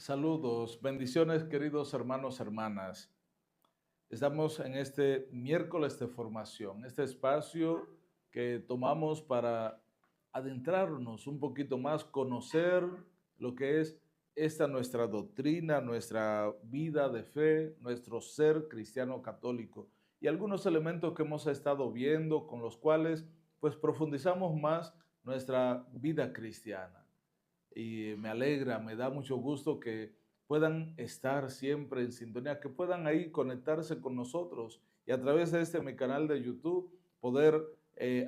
Saludos, bendiciones queridos hermanos, hermanas. Estamos en este miércoles de formación, este espacio que tomamos para adentrarnos un poquito más, conocer lo que es esta nuestra doctrina, nuestra vida de fe, nuestro ser cristiano católico y algunos elementos que hemos estado viendo con los cuales pues profundizamos más nuestra vida cristiana y me alegra, me da mucho gusto que puedan estar siempre en sintonía, que puedan ahí conectarse con nosotros y a través de mi canal de YouTube poder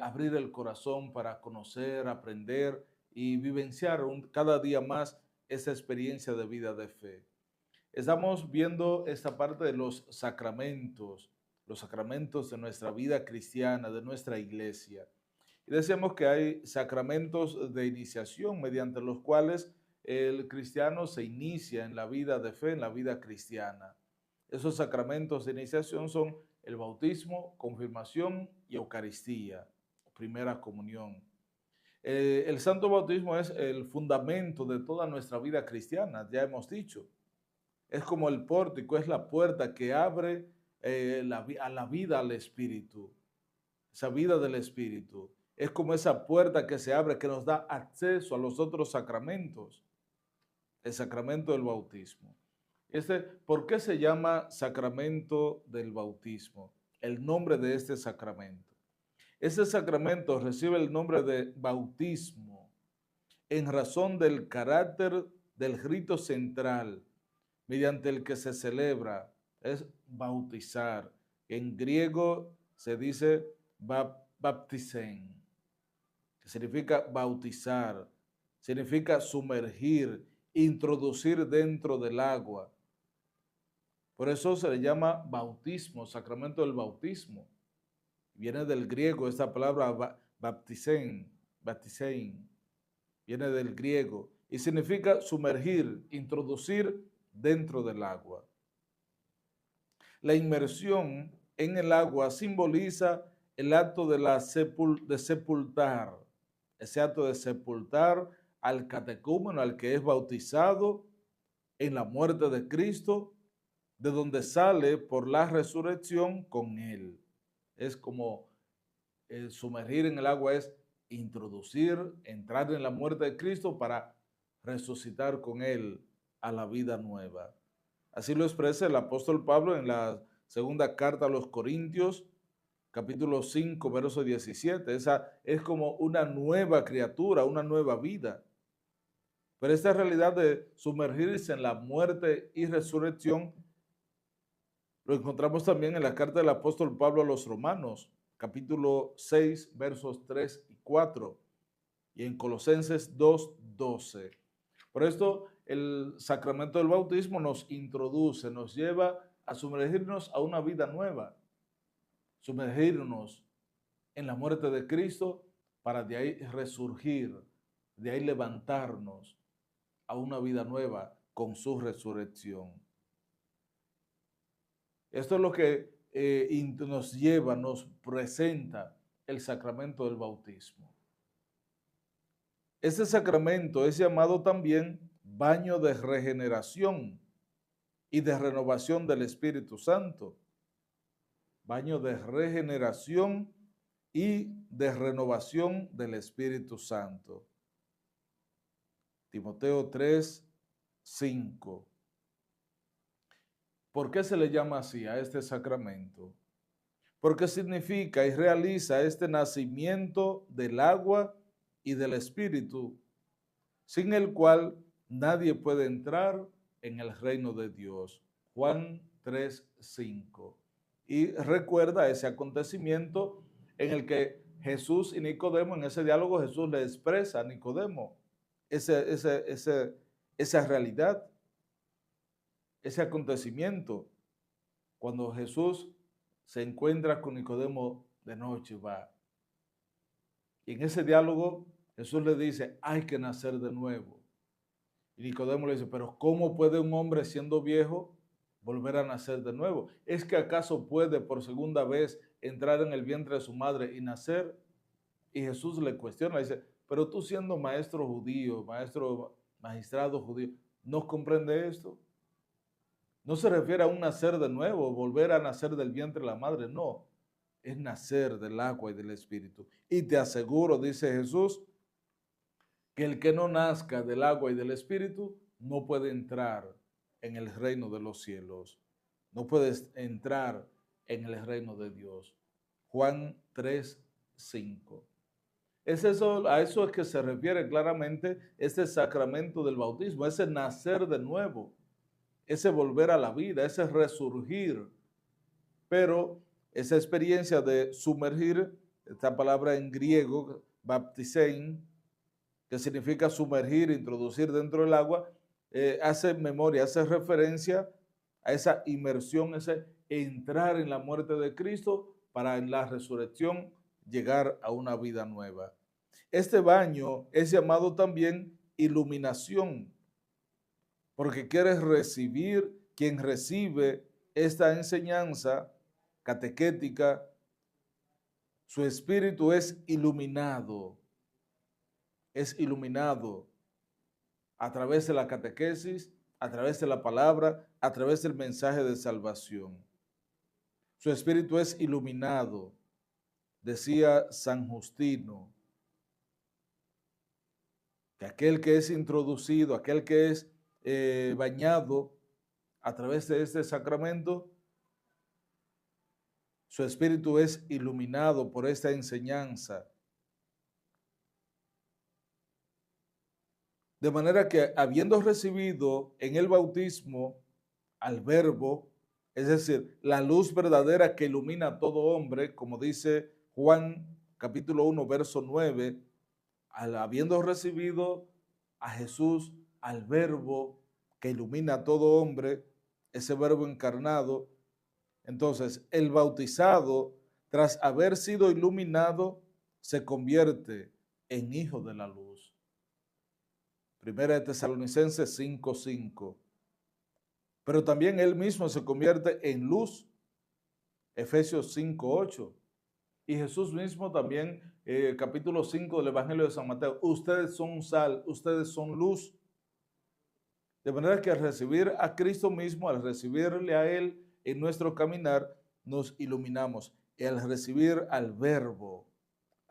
abrir el corazón para conocer, aprender y vivenciar cada día más esa experiencia de vida de fe. Estamos viendo esta parte de los sacramentos de nuestra vida cristiana, de nuestra iglesia. Y decíamos que hay sacramentos de iniciación mediante los cuales el cristiano se inicia en la vida de fe, en la vida cristiana. Esos sacramentos de iniciación son el bautismo, confirmación y Eucaristía, primera comunión. El santo bautismo es el fundamento de toda nuestra vida cristiana, ya hemos dicho. Es como el pórtico, es la puerta que abre a la vida al Espíritu, esa vida del Espíritu. Es como esa puerta que se abre, que nos da acceso a los otros sacramentos, el sacramento del bautismo. ¿Por qué se llama sacramento del bautismo? El nombre de este sacramento. Ese sacramento recibe el nombre de bautismo en razón del carácter del rito central mediante el que se celebra, es bautizar. En griego se dice baptizen, que significa bautizar, significa sumergir, introducir dentro del agua. Por eso se le llama bautismo, sacramento del bautismo. Viene del griego esta palabra baptizen, viene del griego y significa sumergir, introducir dentro del agua. La inmersión en el agua simboliza el acto de sepultar, ese acto de sepultar al catecúmeno, al que es bautizado en la muerte de Cristo, de donde sale por la resurrección con él. Es como sumergir en el agua, es introducir, entrar en la muerte de Cristo para resucitar con él a la vida nueva. Así lo expresa el apóstol Pablo en la segunda carta a los Corintios, capítulo 5, verso 17. Esa es como una nueva criatura, una nueva vida. Pero esta realidad de sumergirse en la muerte y resurrección lo encontramos también en la carta del apóstol Pablo a los Romanos, capítulo 6, versos 3 y 4, y en Colosenses 2, 12. Por esto, el sacramento del bautismo nos introduce, nos lleva a sumergirnos a una vida nueva, sumergirnos en la muerte de Cristo para de ahí resurgir, de ahí levantarnos a una vida nueva con su resurrección. Esto es lo que nos lleva, nos presenta el sacramento del bautismo. Este sacramento es llamado también baño de regeneración y de renovación del Espíritu Santo. Baño de regeneración y de renovación del Espíritu Santo. Timoteo 3, 5. ¿Por qué se le llama así a este sacramento? Porque significa y realiza este nacimiento del agua y del Espíritu, sin el cual nadie puede entrar en el reino de Dios. Juan 3, 5. Y recuerda ese acontecimiento en el que Jesús y Nicodemo, en ese diálogo Jesús le expresa a Nicodemo esa realidad, ese acontecimiento, cuando Jesús se encuentra con Nicodemo de noche, va. Y en ese diálogo Jesús le dice, hay que nacer de nuevo. Y Nicodemo le dice, pero ¿cómo puede un hombre siendo viejo volver a nacer de nuevo? ¿Es que acaso puede por segunda vez entrar en el vientre de su madre y nacer? Y Jesús le cuestiona, le dice, pero tú siendo maestro judío, magistrado judío, ¿No comprende esto? No se refiere a un nacer de nuevo, volver a nacer del vientre de la madre, no. Es nacer del agua y del Espíritu. Y te aseguro, dice Jesús, que el que no nazca del agua y del Espíritu no puede entrar en el reino de los cielos. No puedes entrar en el reino de Dios. Juan 3:5. Es eso, a eso es que se refiere claramente este sacramento del bautismo, ese nacer de nuevo, ese volver a la vida, ese resurgir. Pero esa experiencia de sumergir, esta palabra en griego, baptisein, que significa sumergir, introducir dentro del agua, hace memoria, hace referencia a esa inmersión, ese entrar en la muerte de Cristo para en la resurrección llegar a una vida nueva. Este baño es llamado también iluminación, porque quieres recibir, quien recibe esta enseñanza catequética, su espíritu es iluminado a través de la catequesis, a través de la palabra, a través del mensaje de salvación. Su espíritu es iluminado, decía San Justino, que aquel que es introducido, aquel que es bañado a través de este sacramento, su espíritu es iluminado por esta enseñanza. De manera que habiendo recibido en el bautismo al Verbo, es decir, la luz verdadera que ilumina a todo hombre, como dice Juan capítulo 1, verso 9, habiendo recibido a Jesús, al Verbo que ilumina a todo hombre, ese Verbo encarnado, entonces el bautizado, tras haber sido iluminado, se convierte en hijo de la luz. Primera de Tesalonicenses 5:5. Pero también él mismo se convierte en luz. Efesios 5:8. Y Jesús mismo también, capítulo 5 del Evangelio de San Mateo, ustedes son sal, ustedes son luz. De manera que al recibir a Cristo mismo, al recibirle a Él en nuestro caminar, nos iluminamos. Y al recibir al Verbo,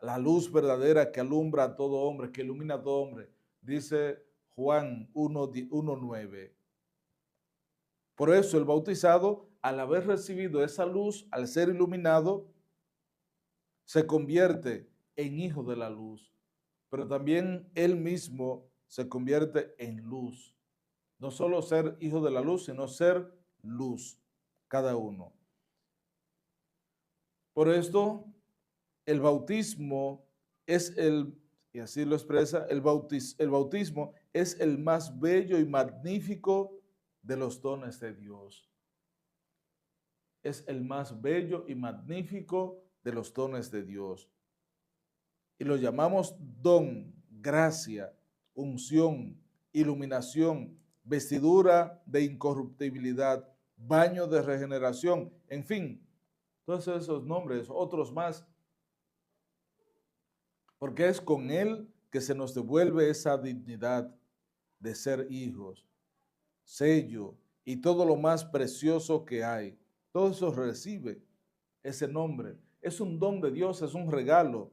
la luz verdadera que alumbra a todo hombre, que ilumina a todo hombre, dice Juan 1:9. Por eso el bautizado, al haber recibido esa luz, al ser iluminado, se convierte en hijo de la luz. Pero también él mismo se convierte en luz. No solo ser hijo de la luz, sino ser luz, cada uno. Por esto, el bautismo es y así lo expresa, el bautismo es el más bello y magnífico de los dones de Dios. Es el más bello y magnífico de los dones de Dios. Y lo llamamos don, gracia, unción, iluminación, vestidura de incorruptibilidad, baño de regeneración, en fin, todos esos nombres, otros más, porque es con él que se nos devuelve esa dignidad de ser hijos, sello y todo lo más precioso que hay. Todo eso recibe ese nombre. Es un don de Dios, es un regalo.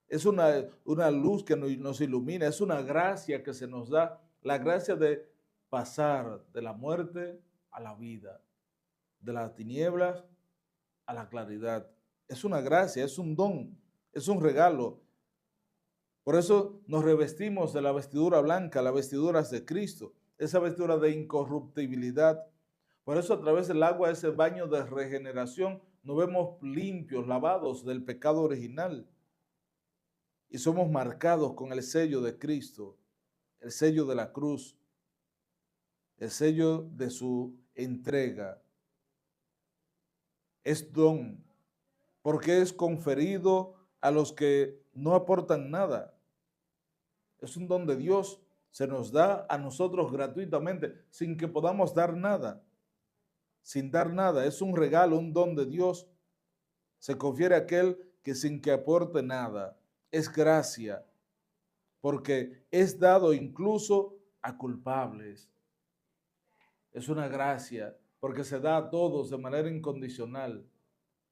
Es una luz que nos ilumina, es una gracia que se nos da, la gracia de pasar de la muerte a la vida, de las tinieblas a la claridad. Es una gracia, es un don, es un regalo. Por eso nos revestimos de la vestidura blanca, las vestiduras de Cristo, esa vestidura de incorruptibilidad. Por eso a través del agua, ese baño de regeneración, nos vemos limpios, lavados del pecado original. Y somos marcados con el sello de Cristo, el sello de la cruz, el sello de su entrega. Es don, porque es conferido a los que no aportan nada. Es un don de Dios, se nos da a nosotros gratuitamente, sin que podamos dar nada, sin dar nada. Es un regalo, un don de Dios. Se confiere a aquel que sin que aporte nada. Es gracia, porque es dado incluso a culpables. Es una gracia porque se da a todos de manera incondicional.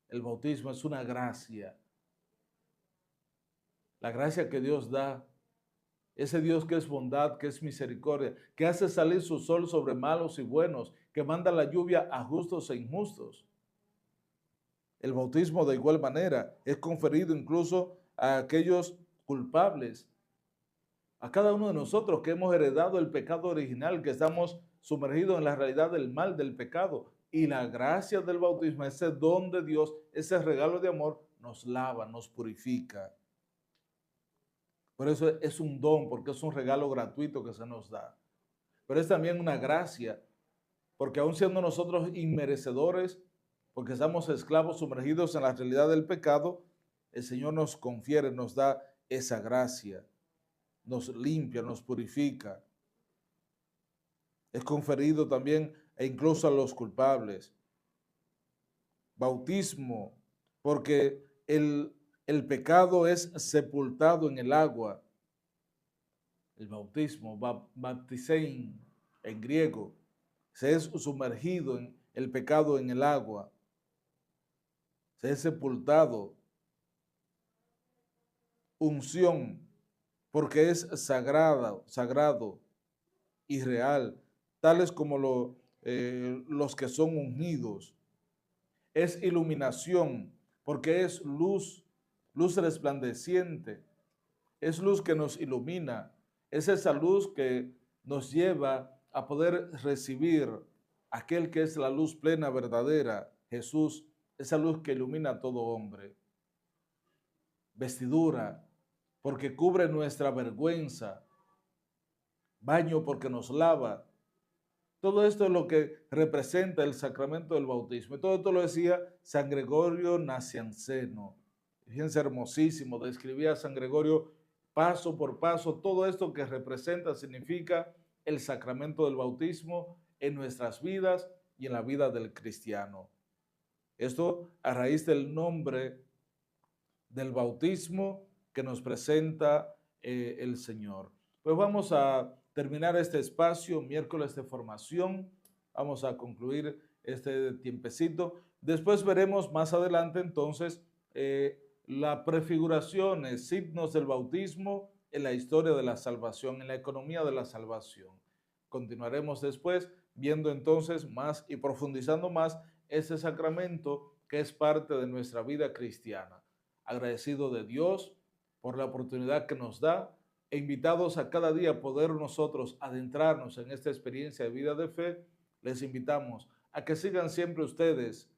El bautismo es una gracia. La gracia que Dios da, ese Dios que es bondad, que es misericordia, que hace salir su sol sobre malos y buenos, que manda la lluvia a justos e injustos. El bautismo de igual manera es conferido incluso a aquellos culpables, a cada uno de nosotros que hemos heredado el pecado original, que estamos sumergidos en la realidad del mal, del pecado. Y la gracia del bautismo, ese don de Dios, ese regalo de amor, nos lava, nos purifica. Por eso es un don, porque es un regalo gratuito que se nos da. Pero es también una gracia, porque aun siendo nosotros inmerecedores, porque estamos esclavos sumergidos en la realidad del pecado, el Señor nos confiere, nos da esa gracia, nos limpia, nos purifica. Es conferido también e incluso a los culpables. Bautismo, porque el pecado es sepultado en el agua. El bautismo, baptisein en griego, se es sumergido en el pecado en el agua. Se es sepultado. Unción, porque es sagrado y real, tales como los que son ungidos. Es iluminación, porque es luz, luz resplandeciente. Es luz que nos ilumina. Es esa luz que nos lleva a poder recibir aquel que es la luz plena, verdadera, Jesús, esa luz que ilumina a todo hombre. Vestidura, porque cubre nuestra vergüenza. Baño, porque nos lava. Todo esto es lo que representa el sacramento del bautismo. Y todo esto lo decía San Gregorio Nacianceno. Fíjense, hermosísimo, describía a San Gregorio paso por paso todo esto que representa, significa el sacramento del bautismo en nuestras vidas y en la vida del cristiano. Esto a raíz del nombre del bautismo que nos presenta el Señor. Pues vamos a terminar este espacio, miércoles de formación. Vamos a concluir este tiempecito. Después veremos más adelante entonces las prefiguraciones, signos del bautismo en la historia de la salvación, en la economía de la salvación. Continuaremos después viendo entonces más y profundizando más ese sacramento que es parte de nuestra vida cristiana. Agradecido de Dios por la oportunidad que nos da e invitados a cada día poder nosotros adentrarnos en esta experiencia de vida de fe, les invitamos a que sigan siempre ustedes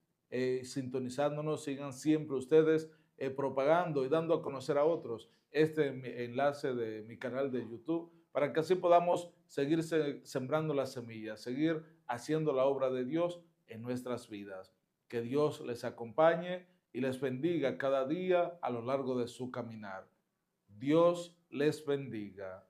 sintonizándonos, sigan siempre ustedes propagando y dando a conocer a otros este enlace de mi canal de YouTube para que así podamos seguir sembrando las semillas, seguir haciendo la obra de Dios en nuestras vidas. Que Dios les acompañe y les bendiga cada día a lo largo de su caminar. Dios les bendiga.